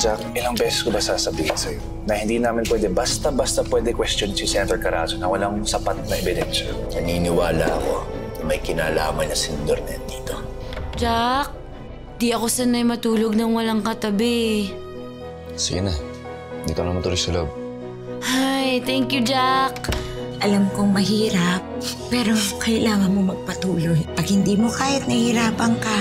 Jack, ilang beses ko ba sasabihin sa'yo na hindi namin pwede basta-basta pwede question si Senator Carazo na walang sapat na ebidensya. Naniniwala ako na may kinalaman na senador na yan dito. Jack, di ako sanay matulog nang walang katabi. Sige na. Dito na matulog sa loob. Hi, thank you, Jack. Alam kong mahirap, pero kailangan mo magpatuloy. Pag hindi mo kahit nahihirapan ka,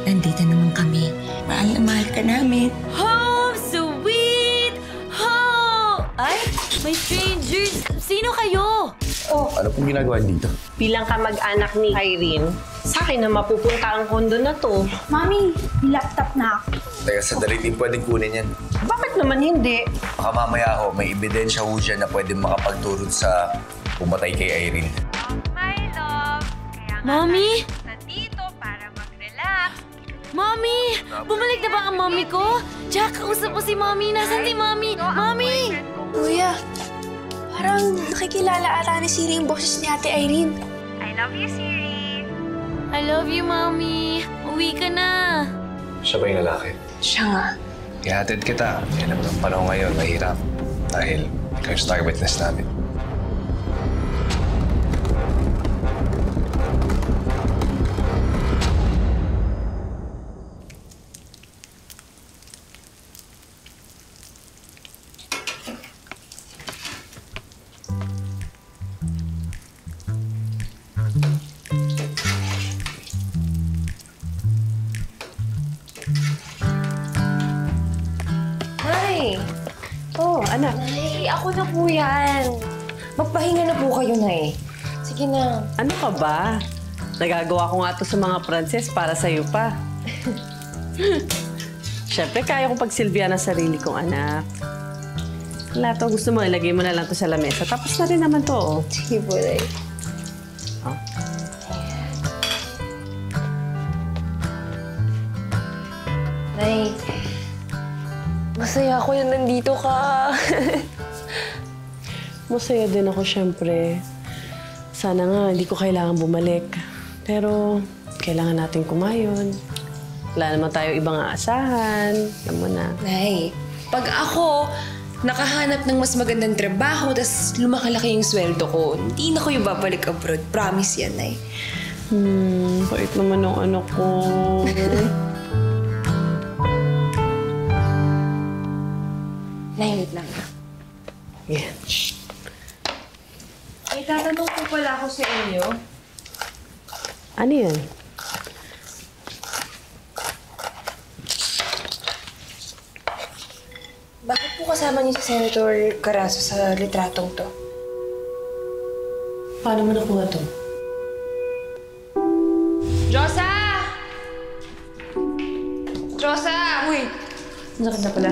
nandito naman kami. Mahal na mahal ka namin. Home sweet home! Ay, may strangers. Sino kayo? Ano pong ginagawa dito? Bilang kamag-anak ni Irene, sa akin na mapupunta ang kondo na to. Mami, may laptop na ako. Teka, sandali, din pwedeng kunin yan. Bakit naman hindi? Baka mamaya ho, may ebidensya ho dyan na pwedeng makapagturod sa pumatay kay Irene. My love, kaya nga Mami? nandito para mag-relax. Mami! Bumalik na ba ang mami ko? Jack, kausap mo si Mami. Nasaan si Mami? Mami! Kuya, parang nakikilala ata ni Siri yung boses ni Ate Irene. I love you, Siri. I love you, Mami. Uwi ka na. Siya ba yung lalaki? Siya nga. Ihatid kita. Yan naman ang panahon ngayon, mahirap. Dahil ikaw yung star witness namin. Hi! Oh, anak. Ay, ako na po yan. Magpahinga na po kayo, Nay. Sige na. Ano ka ba? Nagagawa ko nga to sa mga Pranses para sa'yo pa. Siyempre, kaya kong pagsilbihan ang sarili kong anak. Wala to, gusto mo, ilagay mo na lang to sa lamesa. Tapos na rin naman to, oh. Sige po, Nay. Oh. Nay, masaya ako yung nandito ka. Masaya din ako, siyempre. Sana nga, hindi ko kailangan bumalik. Pero, kailangan natin kumayon. Wala naman tayo ibang aasahan. Alam mo na. Nay, pag ako nakahanap ng mas magandang trabaho tas lumakalaki yung sweldo ko, hindi na ko yung babalik abroad. Promise yan, Nay. Bait naman ng anak ko. Nay, wait lang. Yan. Ay, tatanong po pala ako sa inyo. Ano yan? Bakit po kasama niyo si Senator Carazo sa litratong to? Paano mo nakuha to? Josa! Josa! Uy! Nasakit na pala.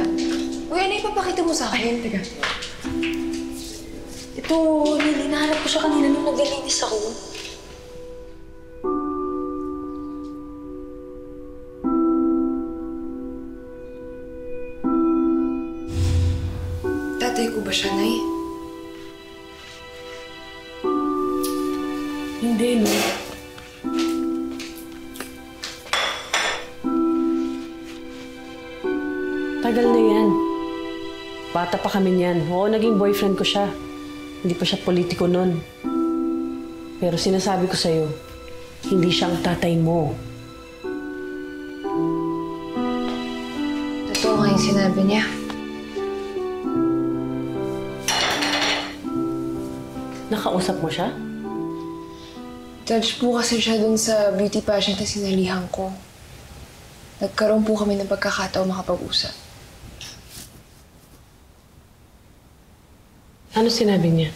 Uy, ano ipapakita mo sa akin? Teka. Ito, hinahanap ko siya kanina nung naglilinis ako. Tatay ko ba siya, Nay? Hindi, no? Tagal na yan. Bata pa kami niyan. Oo, naging boyfriend ko siya. Hindi pa siya politiko nun. Pero sinasabi ko sa'yo, hindi siya ang tatay mo. Totoo nga yung sinabi niya. Nakausap mo siya? Judge po kasi siya dun sa beauty pageant na sinalihan ko. Nagkaroon po kami ng pagkakataon makapag-usap. Ano sinabi niya?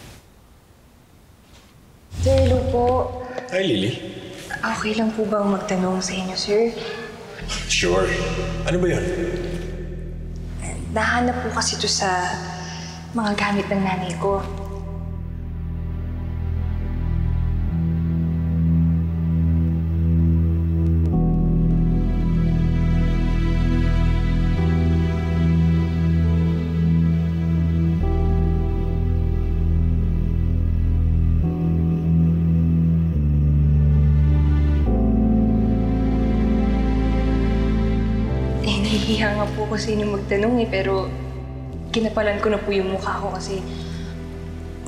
Sir, hello po. Hi, Lily. Okay lang po bang magtanong sa inyo, sir? Sure. Ano ba yan? Nahanap po kasi ito sa mga gamit ng nanay ko. Nahihiya nga po po kasi nung magtanong pero kinapalan ko na po yung mukha ko kasi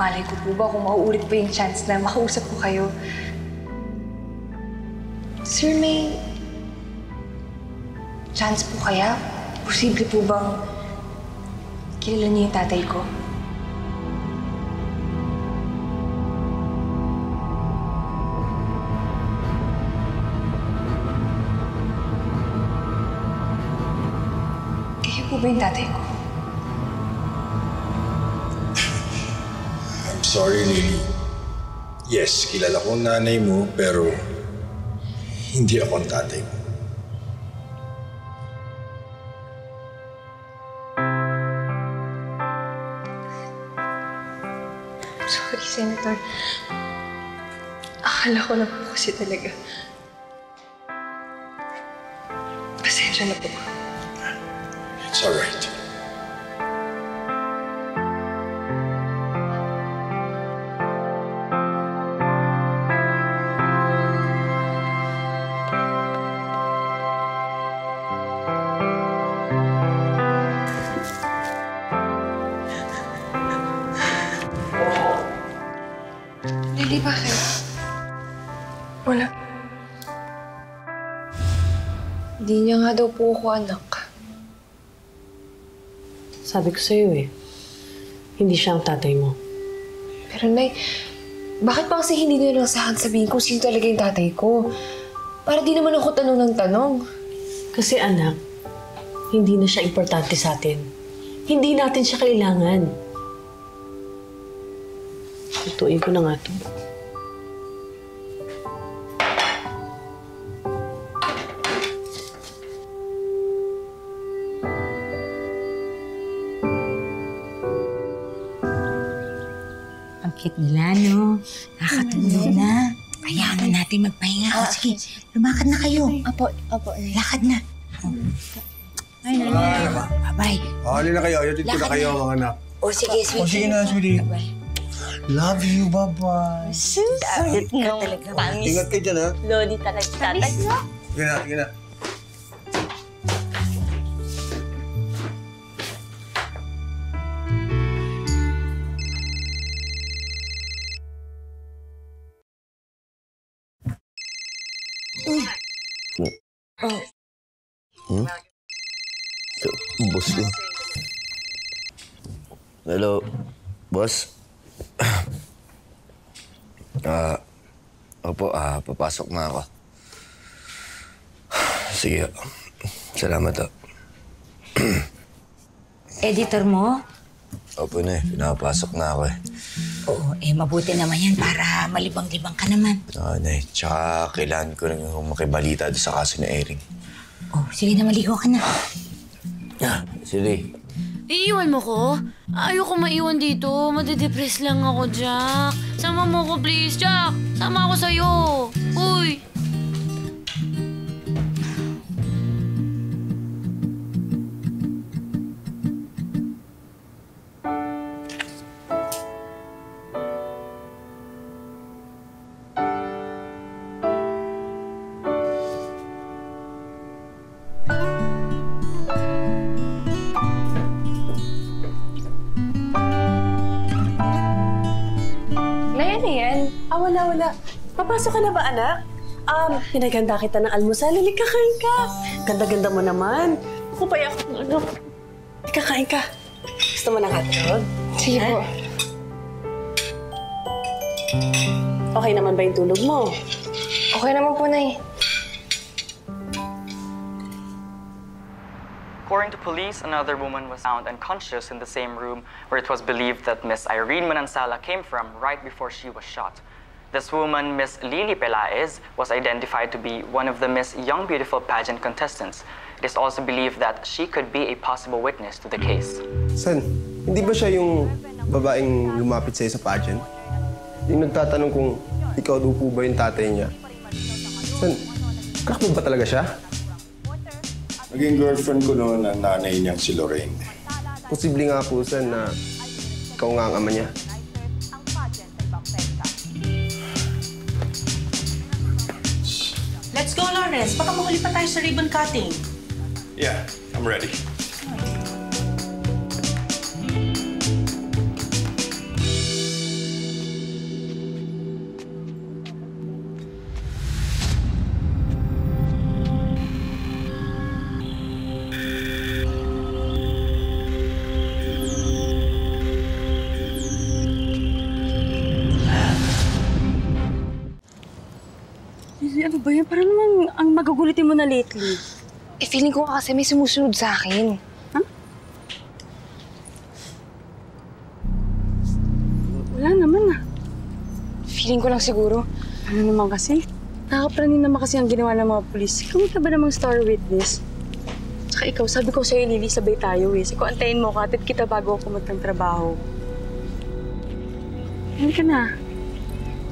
malay ko po ba kung mauulit po yung chance na makausap ko kayo. Sir, may chance po kaya? Posible po bang kilala niyo yung tatay ko? Kayo po ba yung tatay ko? I'm sorry, Lily. Yes, kilala ko ang nanay mo, pero hindi ako ang tatay mo. Sorry, Senator. Akala ko na po kasi talaga. Pasensya na po. It's alright. Lily, bakit? Wala. Hindi niya nga daw po ako anak. Sabi ko sa'yo hindi siya ang tatay mo. Pero Nay, bakit pa kasi hindi niyo lang sa akin sabihin kung sino talaga yung tatay ko? Para di naman ako tanong ng tanong. Kasi anak, hindi na siya importante sa atin. Hindi natin siya kailangan. Tutuin ko na nga ito. Ang cute nila, no? Nakakatulog na. Hayaan na natin magpahinga. O, sige, lumakad na kayo. Apo. Lakad na. Ay, bye-bye. Hali na kayo. Ayotid ko na kayo, mga anak. O, sige, sweetie. O, sige na, sweetie. Bye-bye. Love you, bye-bye. Ingat ka talaga. Ingat kayo dyan, ha? Lodi talaga tatay. Sige na, sige na. Boss ko. Hello, boss. Opo, papasok na ako. Sige, salamat. Editor mo? Opo na pinapasok na ako Oo, mabuti naman yan para malibang-libang ka naman. Nay, tsaka kailangan ko rin makibalita doon sa kaso ni Erin. Oh, sige na, maligo ka na. Sige. Iiwan mo ko? Ayoko maiwan dito. Madidepress lang ako, Jack. Sama mo ko, please, Jack. Sama ako sa'yo. Uy! Wala. Papasok ka na ba, anak? Pinaganda kita ng almusal. Halika, kain ka. Ganda-ganda mo naman. Ako pa ako ng ano. Halika, kain ka. Gusto mo ng hotdog? Sige po. Okay naman ba yung tulog mo? Okay naman po, Nay. According to police, another woman was found unconscious in the same room where it was believed that Miss Irene Manansala came from right before she was shot. This woman, Miss Lily Pelaez, was identified to be one of the Miss Young Beautiful pageant contestants. It is also believed that she could be a possible witness to the case. San, hindi ba siya yung babaeng lumapit sa'yo sa pageant? Yung nagtatanong kung ikaw daw po ba yung tatay niya? San, crack mo ba talaga siya? Naging girlfriend ko noon ang nanay niyang si Lorraine. Posible nga po, San, na ikaw nga ang ama niya. Let's go, Lawrence. Baka mahuli pa tayo sa ribbon cutting. Yeah, I'm ready. ba yan? Parang naman ang magagulitin mo na lately. Eh, feeling ko kasi may sumusunod sa akin. Huh? Wala naman ah. Feeling ko lang siguro. Ano naman kasi? Nakakapraning naman kasi ang ginawa ng mga pulis. Ikaw ka ba namang star witness? Tsaka ikaw, sabi ko sa'yo, Lily, sabay tayo eh. Siko, antayin mo ka, atid kita bago ako pumunta ng trabaho. Hindi ka na.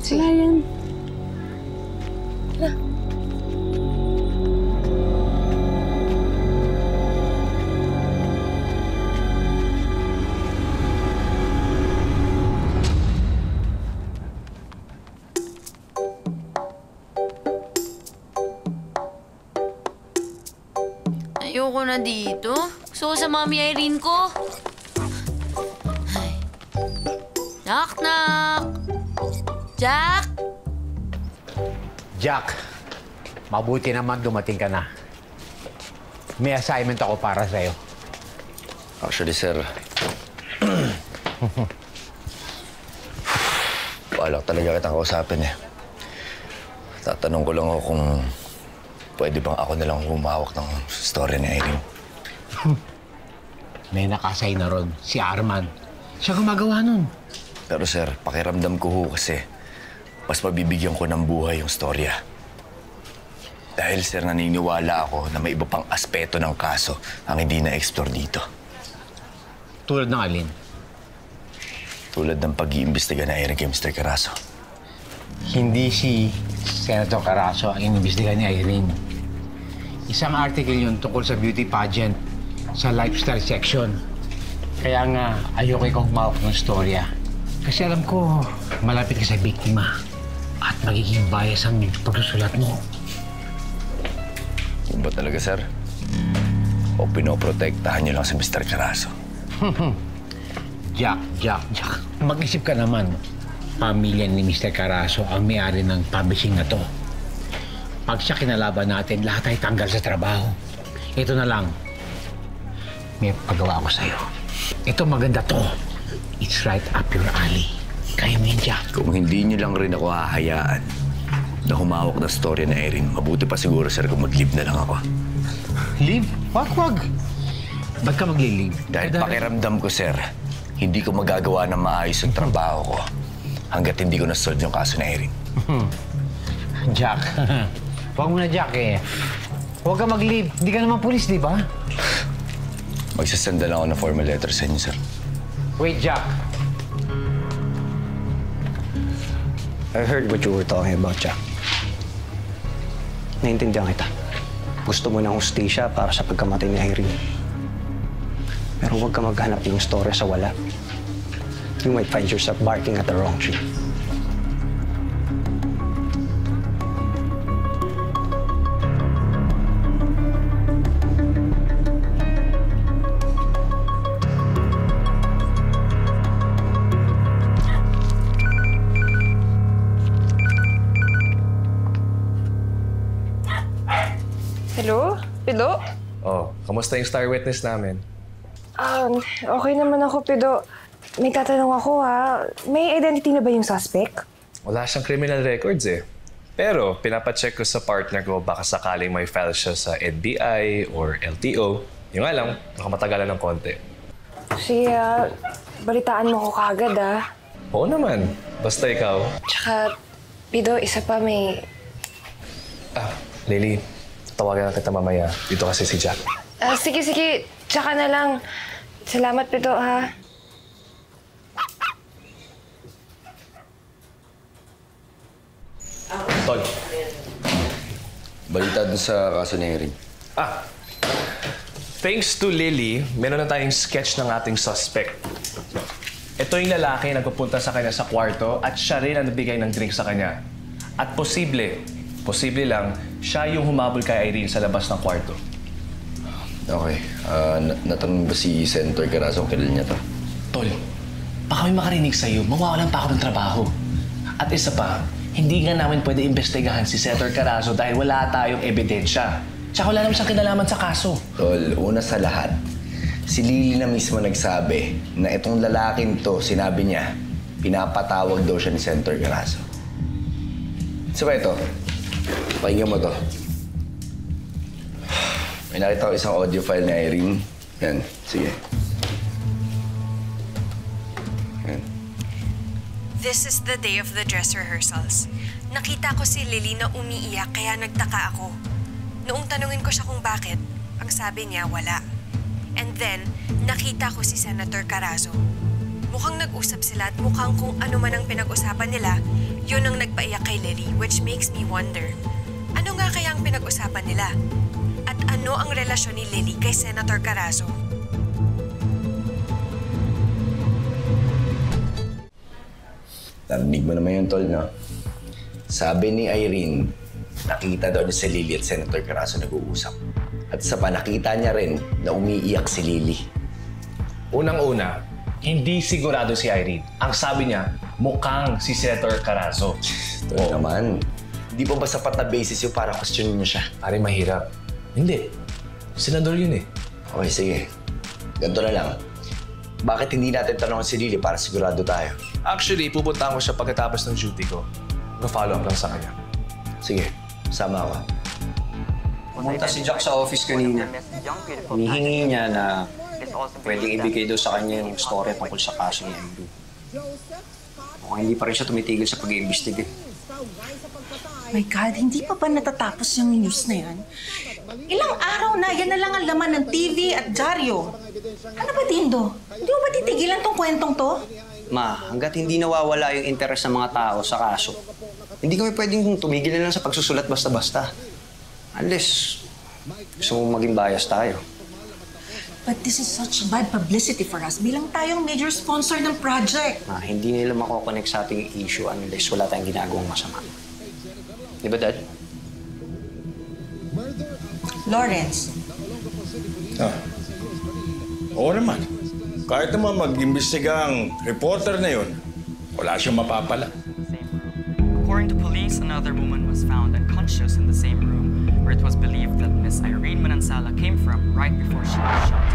Wala yan. Wala. Ayoko na dito. Gusto ko sa Mami Irene ko. Ay. Knock-knock! Jack! Jack, mabuti naman dumating ka na. May assignment ako para sa'yo. Actually, sir, balak talaga kitang kausapin eh. Tatanong ko lang ako kung pwede bang ako nalang humawak ng story ni Irene. May nakasay na ron, si Arman. Siya gumagawa nun. Pero sir, pakiramdam ko ho kasi mas mabibigyan ko ng buhay yung storya. Dahil sir, naniniwala ako na may iba pang aspeto ng kaso ang hindi na-explore dito. Tulad ng alin? Tulad ng pag-iimbestiga na Irene kay Mr. Carazo. Hindi si Senator Carazo ang inimbestiga ni Irene. Isang article yun tungkol sa beauty pageant sa lifestyle section. Kaya nga, ayoko ikaw humawak ng storya. Kasi alam ko, malapit ka sa biktima at magiging bias ang pagsusulat mo. Yun ba talaga, sir? O pinoprotektahan niyo lang si Mr. Carazo? Jack. Mag-isip ka naman. Pamilya ni Mr. Carazo ang may-ari ng publishing na to. Pag siya kinalaban natin, lahat ay tanggal sa trabaho. Ito na lang. May pagawa ko sa'yo. Ito maganda to. It's right up your alley. Kaya mo yun, Jack. Kung hindi niyo lang rin ako hahayaan na humawak ng story na Irene, mabuti pa siguro, sir, kung mag-leave na lang ako. Leave? Wag. Ba't ka mag-leave? Dahil pakiramdam ko, sir, hindi ko magagawa ng maayos yung trabaho ko hanggat hindi ko na-solve yung kaso na Irene. Jack, wag mo na, Jack eh. Huwag ka mag-leave. Hindi ka naman pulis, di ba? Magsasenda lang ako ng formal letter sa inyo, sir. Wait, Jack. I heard what you were talking about, Jack. Naintindihan kita. Gusto mo ng hustisya para sa pagkamatay ni Irene. Pero huwag ka maghanap ng story sa wala. You might find yourself barking at the wrong tree. Hello? Pido? Oh, kamusta yung star witness namin? Okay naman ako, Pido. May tatanong ako, ha. May identity na ba yung suspect? Wala siyang criminal records eh. Pero pinapacheck ko sa partner ko baka sakaling may file siya sa NBI or LTO. Yung nga lang, nakamatagalan ng konti. Sige, balitaan mo ko kagad, ha. Oo naman. Basta ikaw. Tsaka, Pido, isa pa may... Lily, tawagan na kita mamaya. Dito kasi si Jack. Sige. Tsaka na lang. Salamat, Pido, ha. Tol, balita dun sa kaso ni Irene. Thanks to Lily, meron na tayong sketch ng ating suspect. Ito yung lalaki na nagpupunta sa kanya sa kwarto at siya rin ang nagbigay ng drink sa kanya. At posible lang, siya yung humabol kay Irene sa labas ng kwarto. Okay. Natanong ba si Senator Carazo kung kailan niya to? Tol, baka may makarinig sa'yo, mawawalan pa ako ng trabaho. At isa pa, hindi nga namin pwede imbestigahan si Senator Carazo dahil wala tayong ebidensya. Tsaka wala naman siyang kinalaman sa kaso. Tol, una sa lahat, si Lily na mismo nagsabi na itong lalaking to, sinabi niya, pinapatawag daw siya ni Senator Carazo. So ito, Pakinggan mo to. May nakita ko isang audio file ni Irene. Yan, sige. Yan. This is the day of the dress rehearsals. Nakita ko si Lily na umiiyak kaya nagtaka ako. Noong tanungin ko siya kung bakit, ang sabi niya wala. And then, nakita ko si Senator Carazo. Mukhang nag-usap sila at mukhang kung ano man ang pinag-usapan nila, yun ang nagpaiyak kay Lily, which makes me wonder. Ano nga kaya ang pinag-usapan nila? At ano ang relasyon ni Lily kay Senator Carazo? Narinig mo naman yung tol, no? Sabi ni Irene, nakita daw niya si Lily at Senator Carazo nag-uusap. At sa pa, nakita niya rin na umiiyak si Lily. Unang-una, hindi sigurado si Irene. Ang sabi niya, mukhang si Senator Carazo. Tol naman, hindi pa ba sapat na basis yung para questionin niyo siya? Pare, mahirap. Hindi. Senador yun eh. Okay, sige. Ganito na lang. Bakit hindi natin tanongin si Lily para sigurado tayo? Actually, pupuntahan ko siya pagkatapos ng duty ko. Mag-follow up lang sa kanya. Sige, sama ako. Pumunta si Jack sa office kanina. Hinihingi niya na pwedeng ibigay daw sa kanya yung story tungkol sa kaso ni Irene. Mukhang hindi pa rin siya tumitigil sa pag-iimbestiga. My God, hindi pa ba natatapos yung news na yan? Ilang araw na, yan na lang ang laman ng TV at dyaryo. Ano ba, Dindo? Hindi mo ba titigilan tong kwentong to? Ma, hanggat hindi nawawala yung interes ng mga tao sa kaso, hindi kami pwedeng tumigil na lang sa pagsusulat basta-basta. Unless gusto mo maging bias tayo. But this is such bad publicity for us bilang tayong major sponsor ng project. Ma, hindi nila makokonect sa ating issue unless wala tayong ginagawang masama. Di ba, Dad? Lawrence. Oo naman. Kahit naman mag-imbestiga ang reporter na yun, wala siyang mapapala. According to police, another woman was found unconscious in the same room where it was believed that Miss Irene Manansala came from right before she was shot.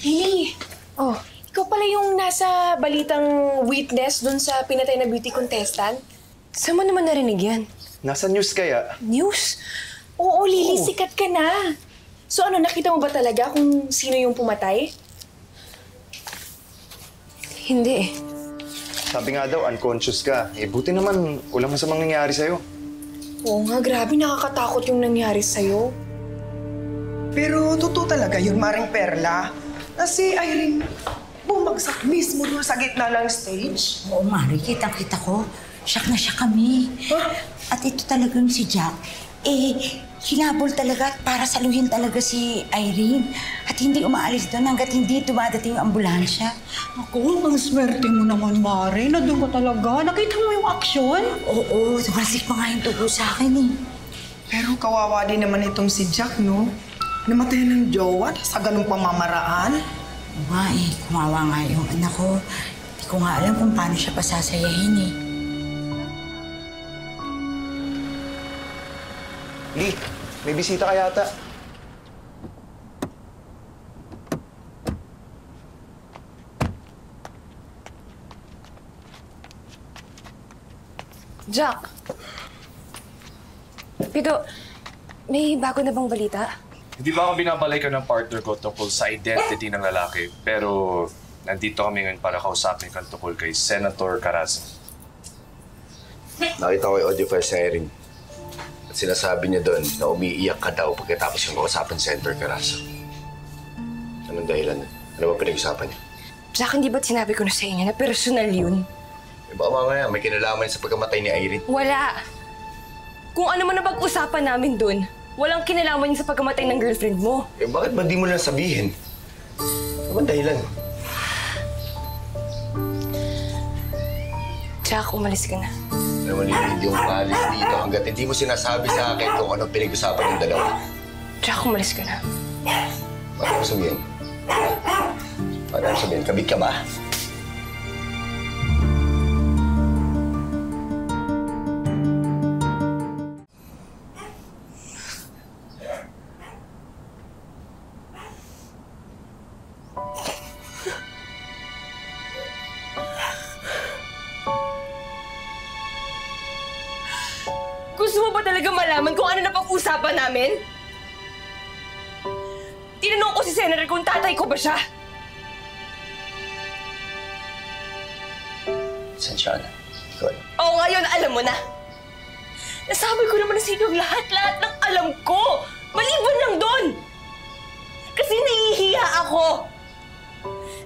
Lily! Oh, ikaw pala yung nasa balitang witness dun sa pinatay na beauty contestant? Saan mo naman narinig yan? Nasa news kaya? News? Oo, Lily, sikat ka na. So ano, nakita mo ba talaga kung sino yung pumatay? Hindi eh. Sabi nga daw, unconscious ka. Eh, buti naman, walang masamang nangyari sa'yo. Oo nga, grabe, nakakatakot yung nangyari sa'yo. Pero totoo talaga yun, Maring Perla. Na si Irene bumagsak mismo doon sa gitna ng stage. Oo, Mari, kitang-kita ko. Siyak na siya kami. At ito talagang si Jack. Hinabol talaga at para saluhin talaga si Irene. At hindi umaalis doon hanggat hindi dumadating yung ambulansya. Ako, ang swerte mo naman, Mari. Nandun ka talaga. Nakita mo yung aksyon? Oo, tumasik pa nga yung tubo sa akin eh. Pero kawawa din naman itong si Jack, no? Namatay ng jowa sa ganung pamamaraan. Oo nga eh, kumawa nga yung anak ko. Hindi ko nga alam kung paano siya pasasayahin eh. Lee, may bisita ka yata. Jack! Pito, may bago na bang balita? Hindi ba ako binabalikan ng partner ko tungkol sa identity ng lalaki? Pero nandito kami ngayon para kausapin kang tungkol kay Senator Carazo. Nakita ko yung audio file sa Irene. At sinasabi niya doon na umiiyak ka daw pagkatapos yung kausapin si Senator Carazo. Anong dahilan? Ano ba pinag-usapan niya? Jack, hindi ba't sinabi ko na sa inyo na personal yun? Eh baka mamaya may kinalaman sa pagkamatay ni Irene. Wala! Kung ano man ang pag-usapan namin dun, walang kinalaman sa pagkamatay ng girlfriend mo. Eh bakit ba di mo lang sabihin? Ano ba dahilan? Jack, umalis ka na. Naman hindi yung paalis dito hanggat hindi mo sinasabi sa akin kung anong pinag-usapan ng dalawa. Jack, umalis ka na. Paano mo sabihin? Paano mo sabihin? Kabit ka ba? Gusto mo ba talaga malaman kung ano na pag-usapan namin? Tinanong ko si Senator kung tatay ko ba siya. Sensyana. Ikaw. Oo, ngayon alam mo na. Nasabi ko naman sa inyo lahat-lahat ng alam ko. Maliban lang doon. Kasi nahihiya ako.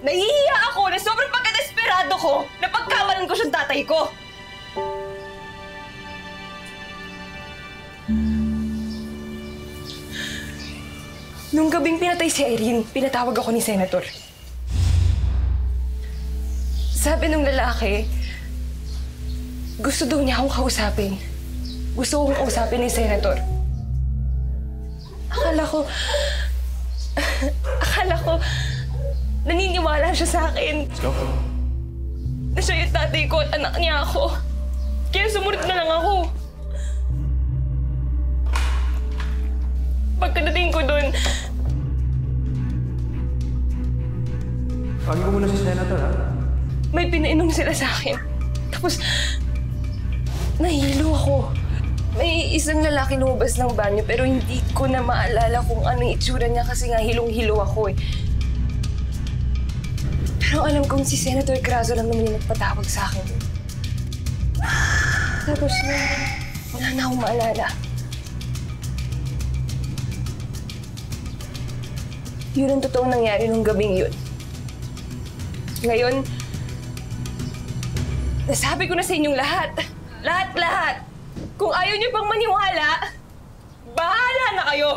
Nahihiya ako na sobrang pagka-desperado ko na pagkamalan ko siyang tatay ko. Nung gabing pinatay si Irene, pinatawag ako ni Senator. Sabi nung lalaki, gusto daw niya akong kausapin. Gusto kong kausapin ni Senator. Akala ko, naniniwala siya sa akin. Let's go. Na siya yung tatay ko at anak niya ako. Kaya sumunod na lang ako. Pagkadating ko doon, Pagin ko muna si Senator, ha? may pinainom sila sa akin. Tapos, nahilo ako. May isang lalaki lumabas ng banyo pero hindi ko na maalala kung anong itsura niya kasi nga hilong-hilo ako eh. Pero alam kong si Senator Carazo lang naman yung nagpatawag sa akin. Tapos wala na akong maalala. Yun ang totoong nangyari nung gabing yun. Ngayon, nasabi ko na sa inyong lahat. Lahat-lahat. Kung ayaw niyo pang maniwala, bahala na kayo.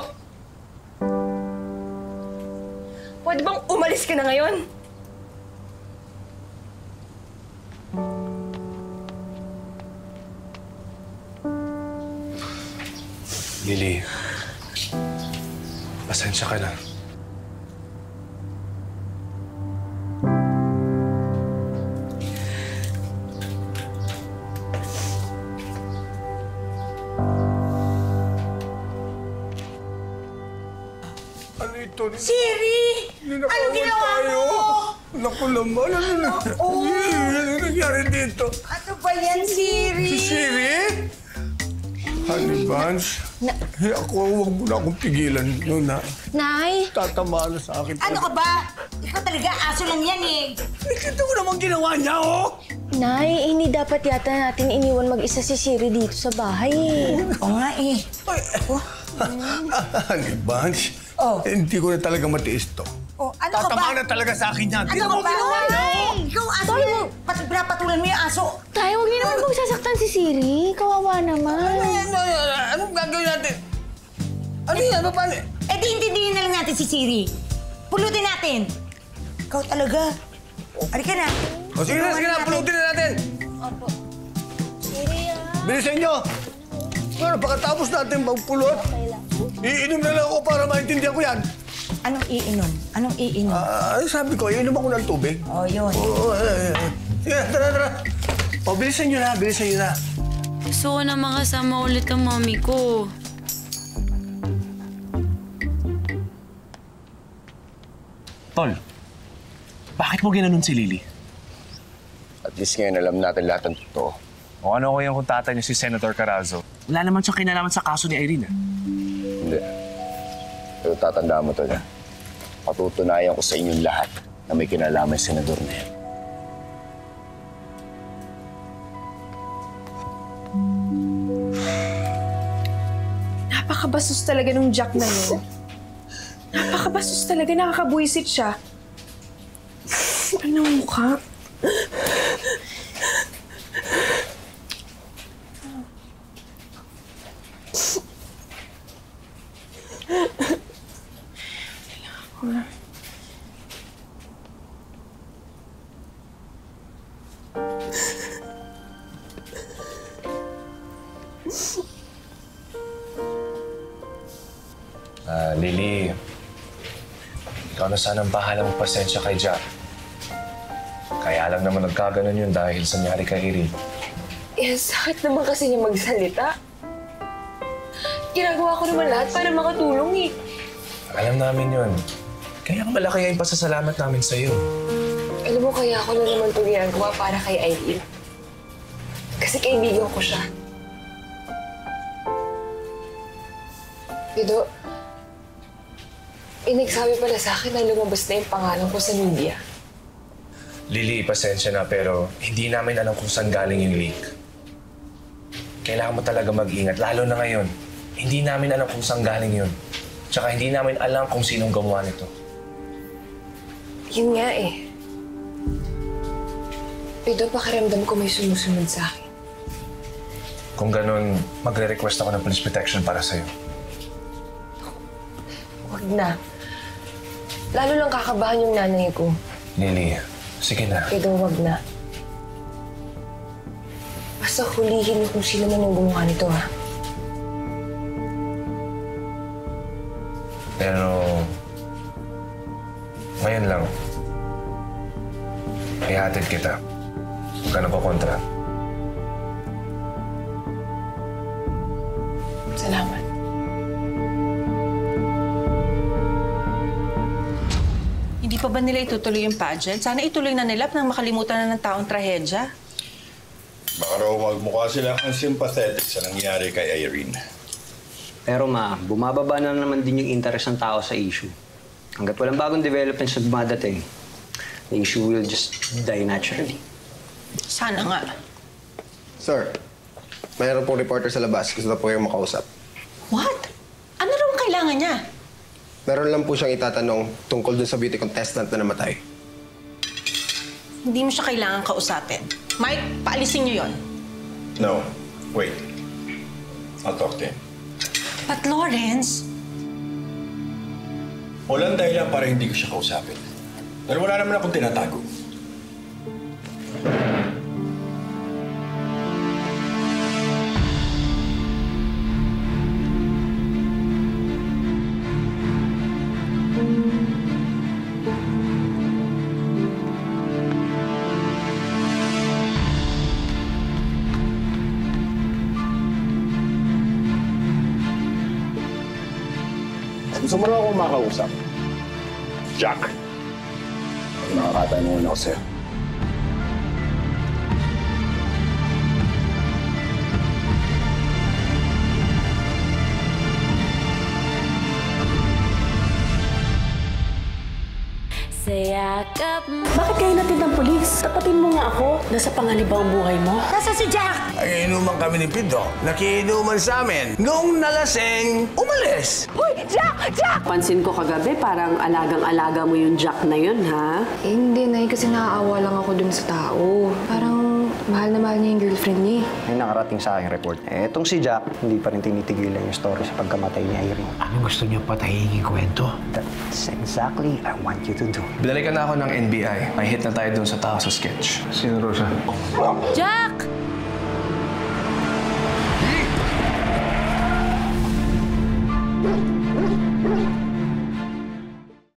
Pwede bang umalis ka na ngayon? Lily, pasensya ka na. Siri! Ano ginawa mo? Naku naman, ano nangyari dito? Ano ba yan, Siri? Si Siri? Honey Buns, huwag mo na akong pigilan yun, ha? Nay? Tatamaan na sa akin. Ano ka ba? Ikaw talaga, aso lang yan eh. Nakita ko naman ginawa niya, oh! Nay, hindi dapat yata natin iniwan mag-isa si Siri dito sa bahay eh. Oo nga eh. Honey Buns, hindi ko na talaga matiis to. Oh, ano ka ba? Tatamaan na talaga sa akin yan. Ano ka ba? Ikaw, aso yan. Pinapatulan mo yung aso. Tayo, huwag niyo naman kung sasaktan si Siri. Kawawa naman. Anong gagawin natin? Ano yan? Paano? Eh di intindihin na lang natin si Siri. Pulutin natin. Ikaw talaga. Halika na. O sige na, pulutin na natin. Opo. Siri Bilisan nyo. Pero pagkatapos natin magpulot, iinom na lang ako para maintindihan ko yan. Anong iinom? Anong iinom? Sabi ko, iinom ako ng tubig. Oh, yun. Sige, tara. O, bilisan nyo na. Gusto ko na makasama ulit ang mami ko. Tol, bakit mo ginanon si Lily? At least ngayon alam natin lahat ng totoo. O ano ko yung kung tatay niyo si Senator Carazo? Wala naman siyang kinalaman sa kaso ni Irene, Hindi. Pero tatandaan mo to na. Patutunayan ko sa inyong lahat na may kinalaman yung senador na yan. Napakabastos talaga nung Jack na yun. Napakabastos talaga, nakakabuisit siya. Ano ang mukha? Lily, ikaw na sanang bahala magpasensya kay Jack. Kaya lang naman nagkaganon yun dahil sa nangyari kay Irene. Eh, sakit naman kasi niya magsalita. Ginagawa ko naman lahat para makatulong eh. Alam namin yun. Kaya malaki ang pasasalamat namin sa'yo. Alam mo, kaya ako na naman ito ginagawa para kay Irene. Kasi kaibigan ko siya. Pido, nagsabi pala sa akin na lumabas na yung pangalan ko sa media. Lily, pasensya na pero hindi namin alam kung saan galing yung leak. Kailangan mo talaga mag-ingat, lalo na ngayon. Hindi namin alam kung saan galing yun. Tsaka hindi namin alam kung sinong gumawa nito. Yun nga eh. Pido, pakiramdam ko may sumusunod sa akin. Kung ganun, magre-request ako ng police protection para sa'yo. Huwag na. Lalo lang kakabahan yung nanay ko. Lily, sige na. Pido, huwag na. Basta hulihin mo kung sino man yung gumawa nito, ha? Pero, ngayon lang, ihatid kita. Huwag ka na kukontra. Salamat. Hindi pa ba nila itutuloy yung pageant? Sana ituloy na nila nang makalimutan na ng taong trahedya. Baka raw magmukha sila ang sympathetic sa nangyari kay Irene. Pero ma, bumababa na naman din yung interest ng tao sa issue. Hanggat walang bagong developments na dumadating, the issue will just die naturally. Sana nga. Sir, mayroon pong reporter sa labas. Gusto na po kayong makausap. What? Ano raw ang kailangan niya? Meron lang po siyang itatanong tungkol dun sa beauty contestant na namatay. Hindi mo siya kailangan kausapin. Mike, paalisin niyo yon. No, wait. I'll talk to him. But Lawrence... Walang dahilan para hindi ko siya kausapin. Pero wala naman akong tinatago. Gusto mo na ako makausap? Jack. Nakakatanungan ako sa'yo. Bakit kayo natin ng polis? Tapatin mo nga ako. Nasa pangalibang buhay mo. Nasa si Jack? Ay, inuman kami ni Pido. Nakiinuman sa amin. Noong nalasing, umalis. Hoy! Jack! Jack! Pansin ko kagabi, parang alagang-alaga mo yung Jack na yun, ha? Eh, hindi, Nay, kasi naaawa lang ako dun sa tao. Parang mahal na mahal niya yung girlfriend niya. May nakarating sa aking report. Etong si Jack, hindi pa rin tinitigilan yung story sa pagkamatay ni Irene. Anong gusto niyo patayin yung kwento? That's exactly I want you to do. Binalikan na ako ng NBI. May hit na tayo dun sa tao sa sketch. Sino, Rosa? Jack!